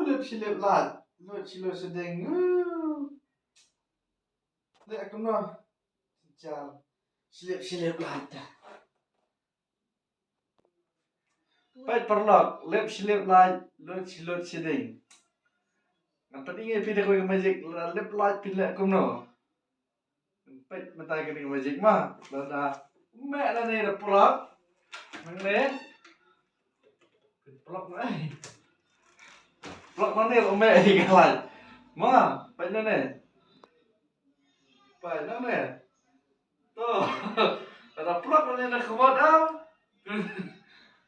Lep silip lat. Lot silo sedeng. Lek aku noh. Jam. Silip lat. Pai perlok, lep silip lat, lot sedeng. Nampak ni pilih kau yang magic, lep lat pilih aku noh. Pai mata kini magic mah. Dah. Mek dah ni dah perlok. Mengene. Perlok mai. Perlok mana mek ikalan. Ma, pai ni. Pai ni. Tu. Ada perlok ni nak kau dah.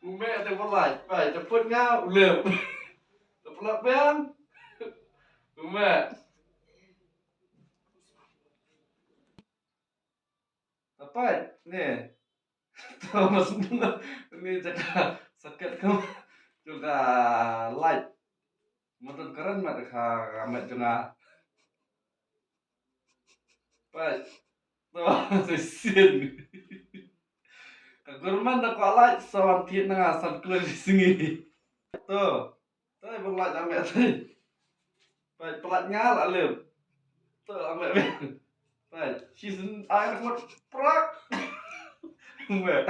Mek ada perlok. Pai cepet ngau lep. Perlok bang. Mek. Apa ni? Tu maksudnya ni cakap sakit kau juga light. Motor keren mat ka amat juga. Pas. Tu sin. Kagurman dak light sawan tiet na asal keluar di sini. Tu. Tu bang light amat tu. Pas pelat ngal alem. Tu amat. Pas season air kuat prak. Mek.